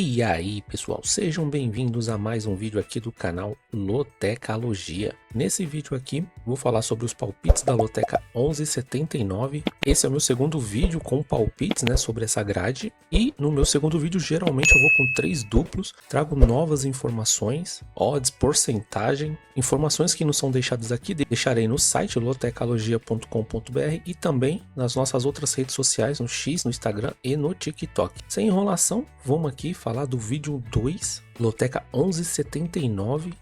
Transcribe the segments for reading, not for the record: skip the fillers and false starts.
E aí pessoal, sejam bem-vindos a mais um vídeo aqui do canal Lotecalogia. Nesse vídeo aqui vou falar sobre os palpites da Loteca 1179. Esse é o meu segundo vídeo com palpites, sobre essa grade. E no meu segundo vídeo geralmente eu vou com 3 duplos, trago novas informações, odds, porcentagem, informações que não são deixadas aqui, deixarei no site lotecalogia.com.br e também nas nossas outras redes sociais, no X, no Instagram e no TikTok. Sem enrolação, vamos aqui falar do vídeo 2, Loteca 1179.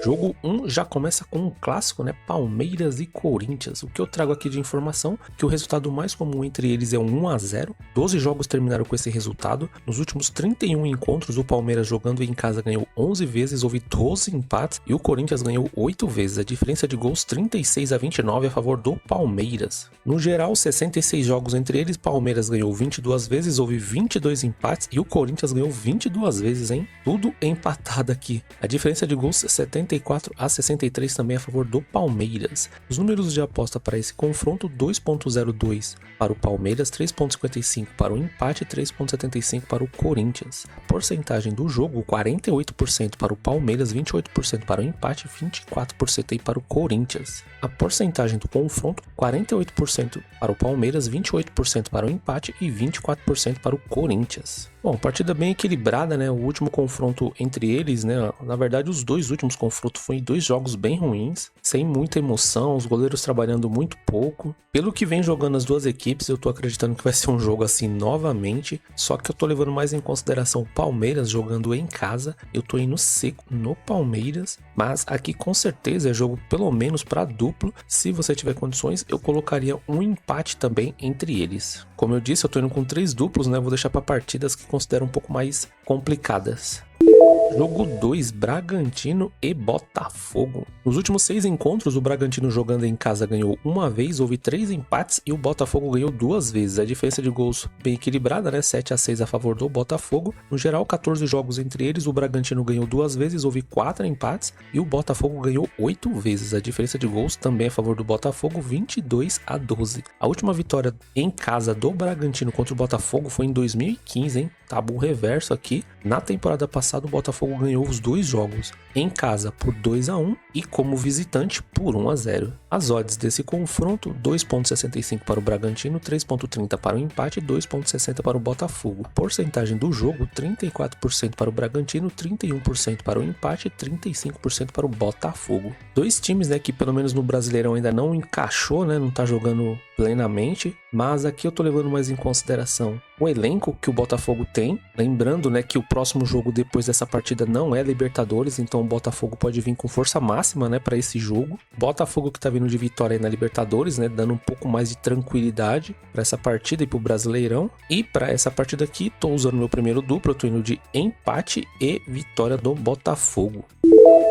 Jogo 1 já começa com um clássico, Palmeiras e Corinthians. O que eu trago aqui de informação, que o resultado mais comum entre eles é um 1 a 0. 12 jogos terminaram com esse resultado. Nos últimos 31 encontros, o Palmeiras jogando em casa ganhou 11 vezes, houve 12 empates e o Corinthians ganhou 8 vezes. A diferença de gols 36 a 29 a favor do Palmeiras. No geral, 66 jogos entre eles, Palmeiras ganhou 22 vezes, houve 22 empates e o Corinthians ganhou 22 vezes, hein? Tudo empatado aqui. A diferença de gols 74 a 63 também a favor do Palmeiras. Os números de aposta para esse confronto: 2.02 para o Palmeiras, 3.55 para o empate e 3.75 para o Corinthians. A porcentagem do jogo: 48% para o Palmeiras, 28% para o empate e 24% aí para o Corinthians. A porcentagem do confronto: 48% para o Palmeiras, 28% para o empate e 24% para o Corinthians. Bom, partida bem equilibrada, O último confronto entre eles, Na verdade, os dois últimos confrontos foram 2 jogos bem ruins, sem muita emoção, os goleiros trabalhando muito pouco. Pelo que vem jogando as duas equipes, eu tô acreditando que vai ser um jogo assim novamente, só que eu tô levando mais em consideração o Palmeiras jogando em casa. Eu tô indo seco no Palmeiras, mas aqui com certeza é jogo pelo menos para duplo. Se você tiver condições, eu colocaria um empate também entre eles. Como eu disse, eu tô indo com 3 duplos, Vou deixar para partidas que considero um pouco mais complicadas. Jogo 2, Bragantino e Botafogo. Nos últimos 6 encontros, o Bragantino jogando em casa ganhou 1 vez, houve 3 empates e o Botafogo ganhou 2 vezes. A diferença de gols bem equilibrada, 7 a 6 a favor do Botafogo. No geral, 14 jogos entre eles, o Bragantino ganhou 2 vezes, houve 4 empates e o Botafogo ganhou 8 vezes. A diferença de gols também a favor do Botafogo, 22 a 12. A última vitória em casa do Bragantino contra o Botafogo foi em 2015, hein? Tabu reverso aqui. Na temporada passada, o Botafogo ganhou os 2 jogos em casa por 2 a 1 e como visitante por 1 a 0. As odds desse confronto: 2.65 para o Bragantino, 3.30 para o empate e 2.60 para o Botafogo. Porcentagem do jogo: 34% para o Bragantino, 31% para o empate e 35% para o Botafogo. 2 times, que pelo menos no Brasileirão ainda não encaixou, não tá jogando plenamente, mas aqui eu tô levando mais em consideração o elenco que o Botafogo tem, lembrando, que o próximo jogo depois dessa partida não é Libertadores, então o Botafogo pode vir com força máxima, para esse jogo. Botafogo que tá vindo de vitória aí na Libertadores, dando um pouco mais de tranquilidade para essa partida e pro Brasileirão. E para essa partida aqui, tô usando meu primeiro duplo, eu tô indo de empate e vitória do Botafogo.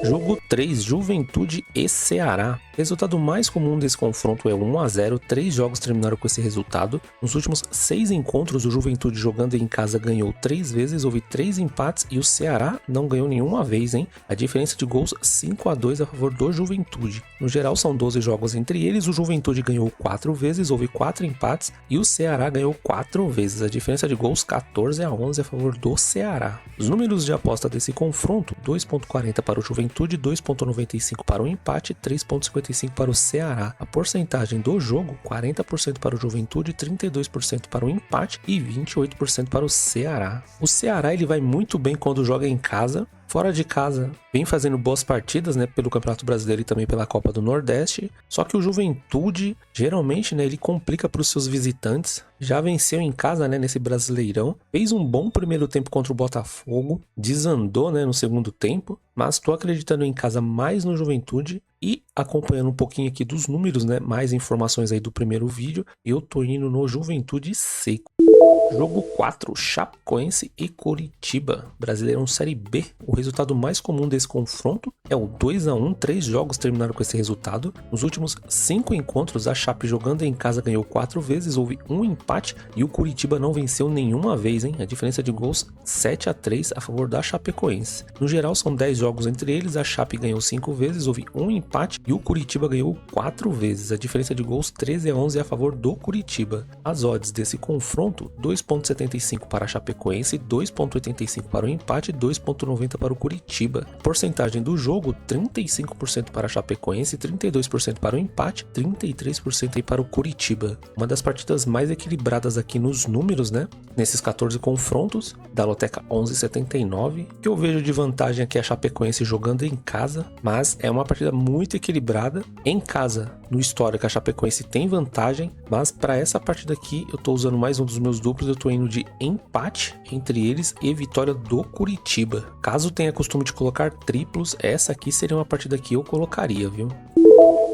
Jogo 3, Juventude e Ceará. Resultado mais comum desse confronto é 1 a 0, 3 jogos terminaram com esse resultado. Nos últimos 6 encontros, o Juventude jogando em casa ganhou 3 vezes, houve 3 empates e o Ceará não ganhou nenhuma vez, hein? A diferença de gols 5 a 2 a favor do Juventude. No geral são 12 jogos entre eles, o Juventude ganhou 4 vezes, houve 4 empates e o Ceará ganhou 4 vezes. A diferença de gols 14 a 11 a favor do Ceará. Os números de aposta desse confronto: 2.40 para o Juventude, 2.95 para o empate e 3.55 para o Ceará. A porcentagem do jogo: 40% para o Juventude, 32% para o empate e 28% para o Ceará. O Ceará ele vai muito bem quando joga em casa. Fora de casa, vem fazendo boas partidas, pelo Campeonato Brasileiro e também pela Copa do Nordeste. Só que o Juventude, geralmente, ele complica para os seus visitantes. Já venceu em casa, nesse Brasileirão. Fez um bom primeiro tempo contra o Botafogo. Desandou, no segundo tempo. Mas estou acreditando em casa mais no Juventude. E acompanhando um pouquinho aqui dos números, mais informações aí do primeiro vídeo, eu tô indo no Juventude seco. Jogo 4, Chapecoense e Coritiba. Brasileirão Série B. O resultado mais comum desse confronto é o 2 a 1. 3 jogos terminaram com esse resultado. Nos últimos 5 encontros, a Chape jogando em casa ganhou 4 vezes, houve 1 empate e o Coritiba não venceu nenhuma vez, hein? A diferença de gols 7 a 3 a favor da Chapecoense. No geral são 10 jogos entre eles, a Chape ganhou 5 vezes, houve 1 empate empate e o Curitiba ganhou 4 vezes. A diferença de gols 13-11 a favor do Curitiba. As odds desse confronto, 2,75 para a Chapecoense, 2,85 para o empate e 2,90 para o Curitiba. Porcentagem do jogo, 35% para a Chapecoense, 32% para o empate, 33% aí para o Curitiba. Uma das partidas mais equilibradas aqui nos números, né? Nesses 14 confrontos da Loteca 11,79, que eu vejo de vantagem aqui a Chapecoense jogando em casa, mas é uma partida muito equilibrada. Em casa, no histórico, a Chapecoense tem vantagem, mas para essa partida aqui eu tô usando mais um dos meus duplos, eu tô indo de empate entre eles e vitória do Curitiba. Caso tenha costume de colocar triplos, essa aqui seria uma partida que eu colocaria, viu?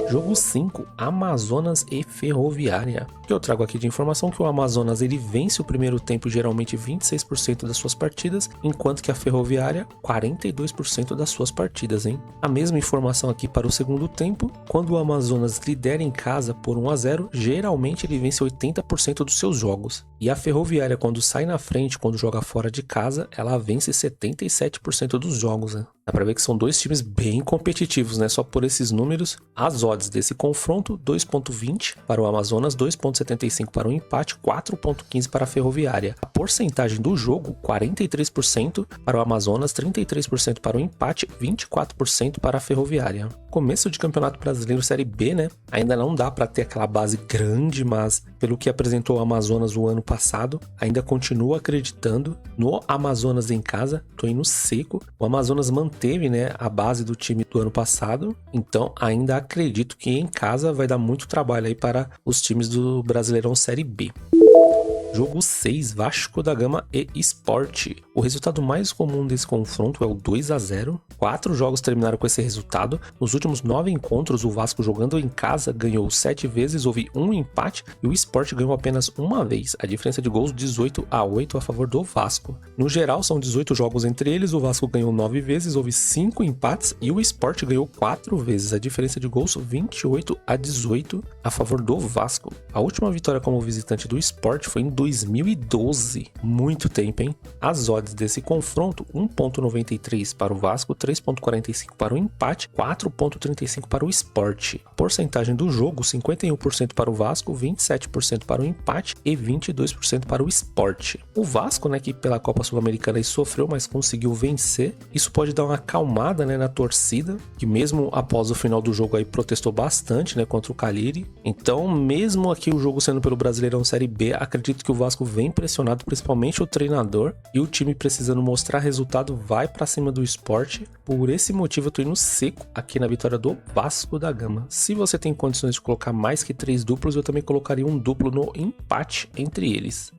Jogo 5, Amazonas e Ferroviária. O que eu trago aqui de informação que o Amazonas ele vence o primeiro tempo geralmente 26% das suas partidas, enquanto que a Ferroviária 42% das suas partidas, hein? A mesma informação aqui para o segundo tempo, quando o Amazonas lidera em casa por 1-0, geralmente ele vence 80% dos seus jogos. E a Ferroviária quando sai na frente, quando joga fora de casa, ela vence 77% dos jogos, né? Dá pra ver que são dois times bem competitivos, né? Só por esses números. As odds desse confronto, 2,20 para o Amazonas, 2,75 para o empate, 4,15 para a Ferroviária. A porcentagem do jogo, 43% para o Amazonas, 33% para o empate, 24% para a Ferroviária. Começo de Campeonato Brasileiro Série B, né? Ainda não dá para ter aquela base grande, mas pelo que apresentou o Amazonas o ano passado, ainda continuo acreditando no Amazonas em casa. Tô indo seco. O Amazonas manteve, né, a base do time do ano passado, então ainda acredito que em casa vai dar muito trabalho aí para os times do Brasileirão Série B. Jogo 6, Vasco da Gama e Sport. O resultado mais comum desse confronto é o 2-0. 4 jogos terminaram com esse resultado. Nos últimos 9 encontros, o Vasco jogando em casa ganhou 7 vezes, houve um empate e o Sport ganhou apenas uma vez. A diferença de gols 18-8 a favor do Vasco. No geral, são 18 jogos entre eles, o Vasco ganhou 9 vezes, houve 5 empates e o Sport ganhou 4 vezes. A diferença de gols 28-18 a favor do Vasco. A última vitória como visitante do Sport foi em 2012, muito tempo, hein? As odds desse confronto, 1,93 para o Vasco, 3,45 para o empate, 4,35 para o Sport. A porcentagem do jogo, 51% para o Vasco, 27% para o empate e 22% para o Sport. O Vasco, né, que pela Copa Sul-Americana sofreu, mas conseguiu vencer. Isso pode dar uma acalmada, né, na torcida, que mesmo após o final do jogo aí protestou bastante, né, contra o Cagliari. Então, mesmo aqui o jogo sendo pelo Brasileirão Série B, acredito que o Vasco vem pressionado, principalmente o treinador, e o time precisando mostrar resultado vai para cima do Sport. Por esse motivo eu tô indo seco aqui na vitória do Vasco da Gama. Se você tem condições de colocar mais que 3 duplos, eu também colocaria um duplo no empate entre eles.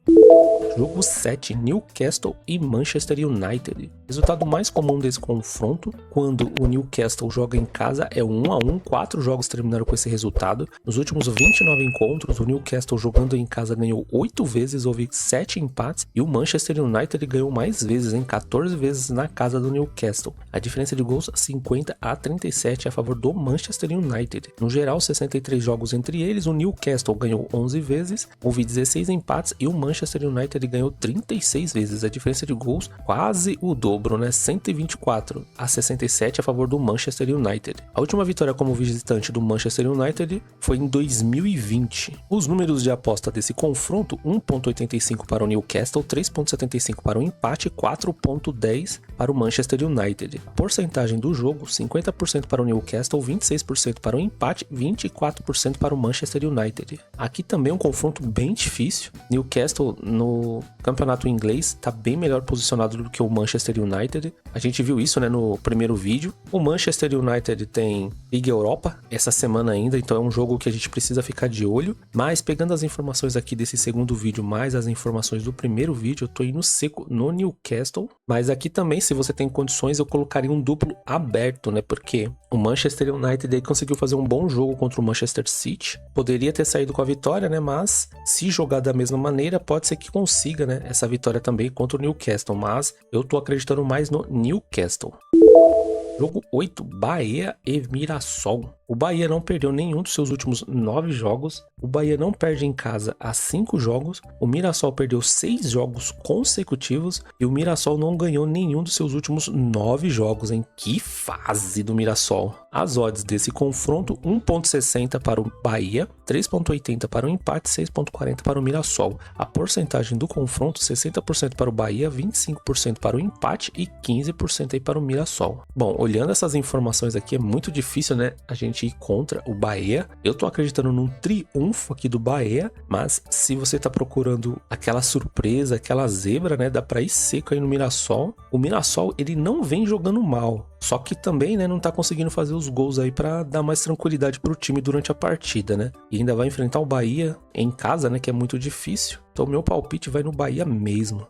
Jogo 7, Newcastle e Manchester United. Resultado mais comum desse confronto, quando o Newcastle joga em casa, é 1-1, 4 jogos terminaram com esse resultado. Nos últimos 29 encontros, o Newcastle jogando em casa ganhou 8 vezes, houve 7 empates, e o Manchester United ganhou mais vezes, em 14 vezes na casa do Newcastle. A diferença de gols 50-37 a favor do Manchester United. No geral, 63 jogos entre eles, o Newcastle ganhou 11 vezes, houve 16 empates e o Manchester United ganhou 36 vezes. A diferença de gols quase o dobro, né? 124-67 a favor do Manchester United. A última vitória como visitante do Manchester United foi em 2020. Os números de aposta desse confronto, 1,85 para o Newcastle, 3,75 para o empate, 4,10 para o Manchester United. A porcentagem do jogo, 50% para o Newcastle, 26% para o empate, 24% para o Manchester United. Aqui também um confronto bem difícil. Newcastle no campeonato inglês está bem melhor posicionado do que o Manchester United. A gente viu isso, né, no primeiro vídeo. O Manchester United tem Liga Europa essa semana ainda, então é um jogo que a gente precisa ficar de olho. Mas pegando as informações aqui desse segundo vídeo, mais as informações do primeiro vídeo, eu tô indo seco no Newcastle. Mas aqui também, se você tem condições, eu colocaria um duplo aberto, né? Porque o Manchester United aí conseguiu fazer um bom jogo contra o Manchester City. Poderia ter saído com a vitória, né? Mas se jogar da mesma maneira, pode ser que consiga, né, essa vitória também contra o Newcastle. Mas eu tô acreditando mais no Newcastle. Jogo 8, Bahia e Mirassol. O Bahia não perdeu nenhum dos seus últimos 9 jogos. O Bahia não perde em casa há 5 jogos. O Mirassol perdeu 6 jogos consecutivos. E o Mirassol não ganhou nenhum dos seus últimos 9 jogos, hein? Que fase do Mirassol! As odds desse confronto, 1,60 para o Bahia, 3,80 para o empate, 6,40 para o Mirassol. A porcentagem do confronto, 60% para o Bahia, 25% para o empate e 15% aí para o Mirassol. Bom, olhando essas informações aqui, é muito difícil, né, a gente ir contra o Bahia. Eu tô acreditando num triunfo aqui do Bahia, mas se você tá procurando aquela surpresa, aquela zebra, né, dá pra ir seco aí no Mirassol. O Mirassol, ele não vem jogando mal. Só que também, né, não tá conseguindo fazer os gols aí pra dar mais tranquilidade pro time durante a partida, né? E ainda vai enfrentar o Bahia em casa, né, que é muito difícil. Então meu palpite vai no Bahia mesmo.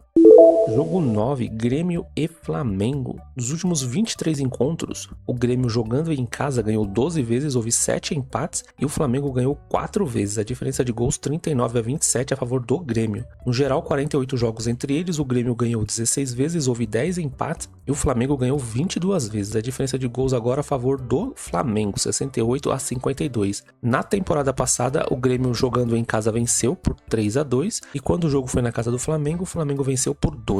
Jogo 9, Grêmio e Flamengo. Nos últimos 23 encontros, o Grêmio jogando em casa ganhou 12 vezes, houve 7 empates e o Flamengo ganhou 4 vezes. A diferença de gols 39-27 a favor do Grêmio. No geral, 48 jogos entre eles, o Grêmio ganhou 16 vezes, houve 10 empates e o Flamengo ganhou 22 vezes. A diferença de gols agora a favor do Flamengo, 68-52. Na temporada passada, o Grêmio jogando em casa venceu por 3-2 e quando o jogo foi na casa do Flamengo, o Flamengo venceu por 2-1.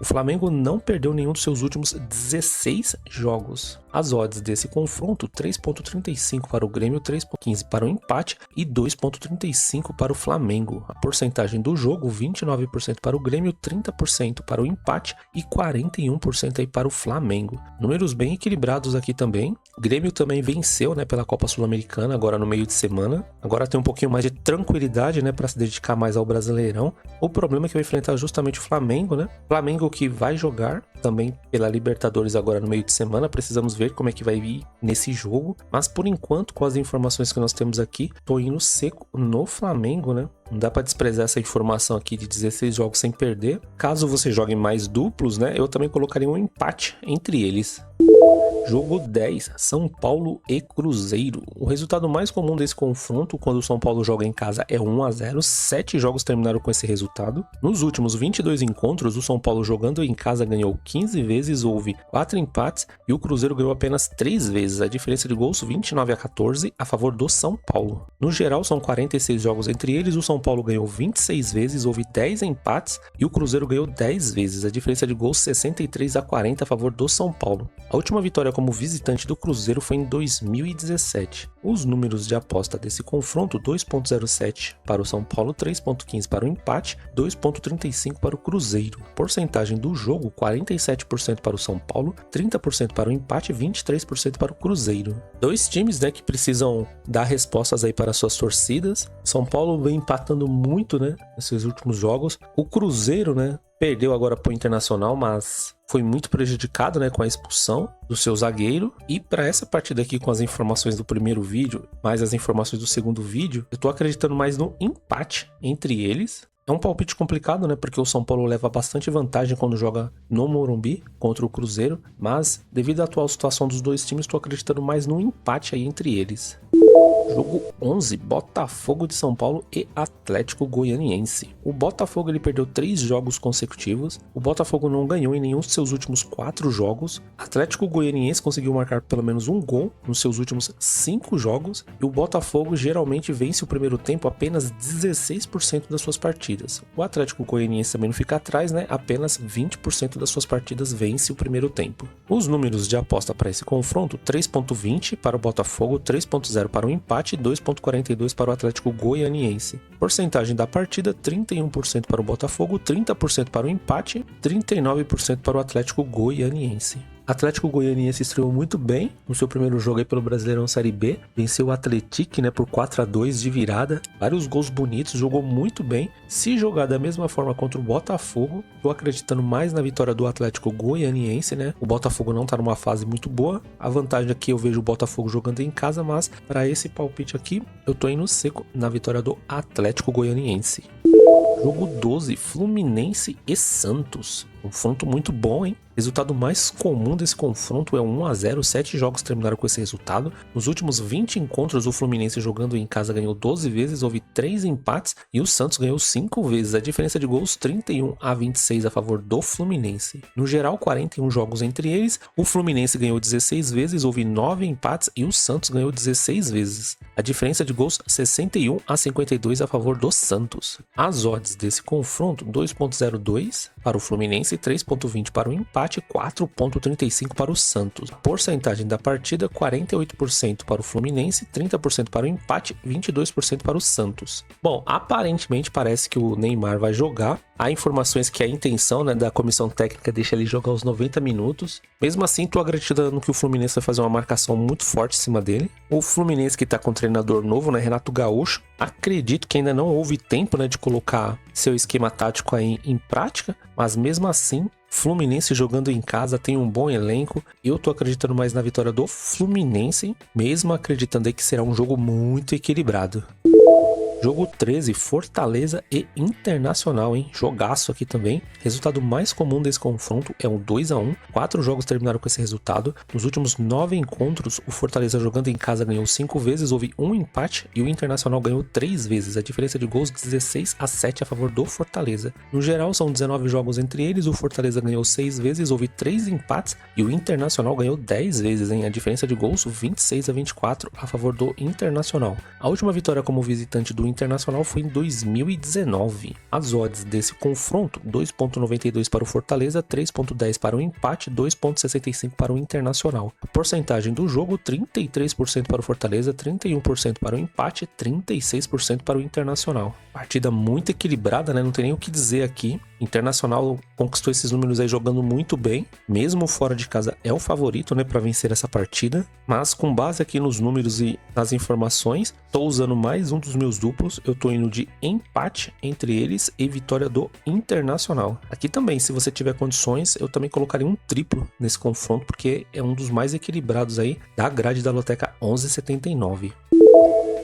O Flamengo não perdeu nenhum dos seus últimos 16 jogos. As odds desse confronto, 3,35 para o Grêmio, 3,15 para o empate e 2,35 para o Flamengo. A porcentagem do jogo, 29% para o Grêmio, 30% para o empate e 41% aí para o Flamengo. Números bem equilibrados aqui também. O Grêmio também venceu, né, pela Copa Sul-Americana agora no meio de semana. Agora tem um pouquinho mais de tranquilidade, né, para se dedicar mais ao Brasileirão. O problema é que vai enfrentar justamente o Flamengo, né? Flamengo que vai jogar também pela Libertadores agora no meio de semana. Precisamos ver como é que vai vir nesse jogo. Mas por enquanto, com as informações que nós temos aqui, tô indo seco no Flamengo, né? Não dá pra desprezar essa informação aqui de 16 jogos sem perder. Caso você jogue mais duplos, né? Eu também colocaria um empate entre eles. Jogo 10, São Paulo e Cruzeiro. O resultado mais comum desse confronto, quando o São Paulo joga em casa, é 1-0. 7 jogos terminaram com esse resultado. Nos últimos 22 encontros, o São Paulo jogando em casa ganhou 15 vezes, houve 4 empates e o Cruzeiro ganhou apenas 3 vezes. A diferença de gols 29-14 a favor do São Paulo. No geral, são 46 jogos entre eles. O São Paulo ganhou 26 vezes, houve 10 empates e o Cruzeiro ganhou 10 vezes. A diferença de gols 63-40 a favor do São Paulo. A última vitória como visitante do Cruzeiro foi em 2017. Os números de aposta desse confronto, 2,07 para o São Paulo, 3,15 para o empate, 2,35 para o Cruzeiro. Porcentagem do jogo, 47% para o São Paulo, 30% para o empate e 23% para o Cruzeiro. Dois times, né, que precisam dar respostas aí para suas torcidas. São Paulo vem empatando muito, né, nesses últimos jogos. O Cruzeiro, né, perdeu agora para o Internacional, mas foi muito prejudicado, né, com a expulsão do seu zagueiro. E para essa partida aqui, com as informações do primeiro vídeo, mais as informações do segundo vídeo, eu tô acreditando mais no empate entre eles. É um palpite complicado, né, porque o São Paulo leva bastante vantagem quando joga no Morumbi contra o Cruzeiro, mas devido à atual situação dos dois times, estou acreditando mais no empate aí entre eles. Jogo 11, Botafogo de São Paulo e Atlético Goianiense. O Botafogo ele perdeu 3 jogos consecutivos. O Botafogo não ganhou em nenhum dos seus últimos 4 jogos. Atlético Goianiense conseguiu marcar pelo menos um gol nos seus últimos 5 jogos. E o Botafogo geralmente vence o primeiro tempo apenas 16% das suas partidas. O Atlético Goianiense também não fica atrás, né? Apenas 20% das suas partidas vence o primeiro tempo. Os números de aposta para esse confronto, 3,20 para o Botafogo, 3,0 para o empate e 2,42 para o Atlético Goianiense. Porcentagem da partida, 31% para o Botafogo, 30% para o empate, 39% para o Atlético Goianiense. Atlético Goianiense estreou muito bem no seu primeiro jogo aí pelo Brasileirão Série B, venceu o Atlético, né, por 4-2 de virada, vários gols bonitos, jogou muito bem. Se jogar da mesma forma contra o Botafogo, tô acreditando mais na vitória do Atlético Goianiense, né? O Botafogo não tá numa fase muito boa. A vantagem aqui eu vejo o Botafogo jogando em casa, mas para esse palpite aqui, eu tô indo seco na vitória do Atlético Goianiense. Jogo 12, Fluminense e Santos. Um confronto muito bom, hein? Resultado mais comum desse confronto é 1 a 0, 7 jogos terminaram com esse resultado. Nos últimos 20 encontros, o Fluminense jogando em casa ganhou 12 vezes, houve 3 empates e o Santos ganhou 5 vezes. A diferença de gols 31 a 26 a favor do Fluminense. No geral, 41 jogos entre eles, o Fluminense ganhou 16 vezes, houve 9 empates e o Santos ganhou 16 vezes. A diferença de gols 61 a 52 a favor do Santos. As odds desse confronto, 2.02 para o Fluminense, 3.20 para o empate, 4.35 para o Santos. A porcentagem da partida, 48% para o Fluminense, 30% para o empate, 22% para o Santos. Bom, aparentemente parece que o Neymar vai jogar. Há informações que a intenção, né, da comissão técnica deixa ele jogar os 90 minutos. Mesmo assim, tô acreditando que o Fluminense vai fazer uma marcação muito forte em cima dele. O Fluminense que tá com um treinador novo, né, Renato Gaúcho. Acredito que ainda não houve tempo, né, de colocar seu esquema tático aí em prática. Mas mesmo assim, Fluminense jogando em casa, tem um bom elenco. Eu tô acreditando mais na vitória do Fluminense, mesmo acreditando aí que será um jogo muito equilibrado. Jogo 13, Fortaleza e Internacional, hein? Jogaço aqui também. Resultado mais comum desse confronto é um 2 a 1. 4 jogos terminaram com esse resultado. Nos últimos 9 encontros, o Fortaleza jogando em casa ganhou 5 vezes, houve um empate e o Internacional ganhou 3 vezes. A diferença de gols 16 a 7 a favor do Fortaleza. No geral, são 19 jogos entre eles. O Fortaleza ganhou 6 vezes, houve 3 empates e o Internacional ganhou 10 vezes, hein? A diferença de gols 26 a 24 a favor do Internacional. A última vitória como visitante do Internacional foi em 2019. As odds desse confronto, 2.92 para o Fortaleza, 3.10 para o empate, 2.65 para o Internacional. A porcentagem do jogo, 33% para o Fortaleza, 31% para o empate, 36% para o Internacional. Partida muito equilibrada, né? Não tem nem o que dizer aqui. Internacional conquistou esses números aí jogando muito bem, mesmo fora de casa é o favorito, né, para vencer essa partida, mas com base aqui nos números e nas informações, tô usando mais um dos meus duplos, eu tô indo de empate entre eles e vitória do Internacional. Aqui também, se você tiver condições, eu também colocaria um triplo nesse confronto, porque é um dos mais equilibrados aí da grade da Loteca 1179.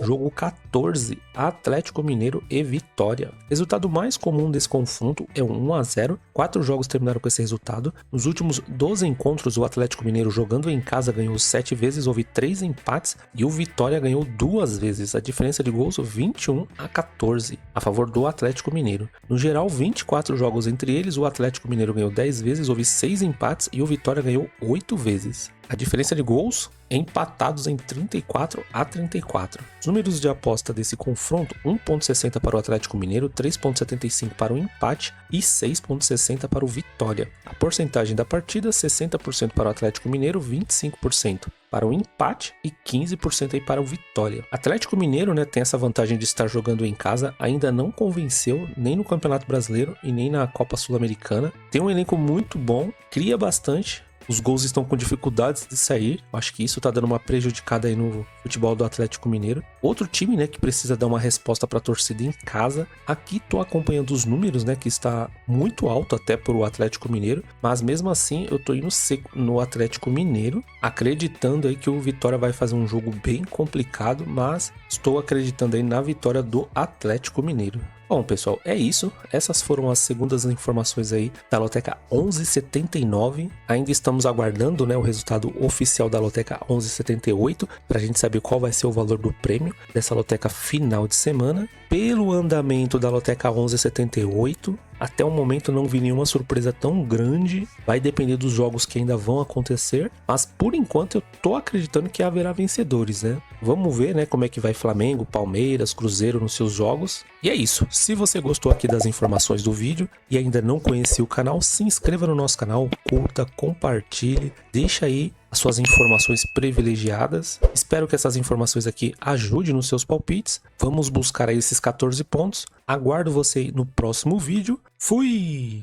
Jogo 14, Atlético Mineiro e Vitória. Resultado mais comum desse confronto é um 1 a 0. 4 jogos terminaram com esse resultado. Nos últimos 12 encontros, o Atlético Mineiro jogando em casa ganhou 7 vezes, houve 3 empates e o Vitória ganhou 2 vezes. A diferença de gols 21 a 14 a favor do Atlético Mineiro. No geral, 24 jogos entre eles, o Atlético Mineiro ganhou 10 vezes, houve 6 empates e o Vitória ganhou 8 vezes. A diferença de gols empatados em 34 a 34. Os números de aposta desse confronto, 1.60 para o Atlético Mineiro, 3.75 para o empate e 6.60 para o Vitória. A porcentagem da partida, 60% para o Atlético Mineiro, 25% para o empate e 15% aí para o Vitória. Atlético Mineiro, né, tem essa vantagem de estar jogando em casa, ainda não convenceu nem no Campeonato Brasileiro e nem na Copa Sul-Americana. Tem um elenco muito bom, cria bastante. Os gols estão com dificuldades de sair. Acho que isso tá dando uma prejudicada aí no futebol do Atlético Mineiro. Outro time, né, que precisa dar uma resposta para a torcida em casa. Aqui tô acompanhando os números, né, que está muito alto até pro Atlético Mineiro. Mas mesmo assim, eu tô indo seco no Atlético Mineiro, acreditando aí que o Vitória vai fazer um jogo bem complicado, mas estou acreditando aí na vitória do Atlético Mineiro. Bom, pessoal, é isso. Essas foram as segundas informações aí da Loteca 1179. Ainda estamos aguardando, né, o resultado oficial da Loteca 1178 para a gente saber qual vai ser o valor do prêmio dessa loteca final de semana. Pelo andamento da Loteca 1178, até o momento não vi nenhuma surpresa tão grande. Vai depender dos jogos que ainda vão acontecer, mas por enquanto eu tô acreditando que haverá vencedores, né? Vamos ver, né, como é que vai Flamengo, Palmeiras, Cruzeiro nos seus jogos. E é isso. Se você gostou aqui das informações do vídeo e ainda não conhecia o canal, se inscreva no nosso canal, curta, compartilhe, deixa aí as suas informações privilegiadas. Espero que essas informações aqui ajudem nos seus palpites. Vamos buscar aí esses 14 pontos. Aguardo você no próximo vídeo. Fui!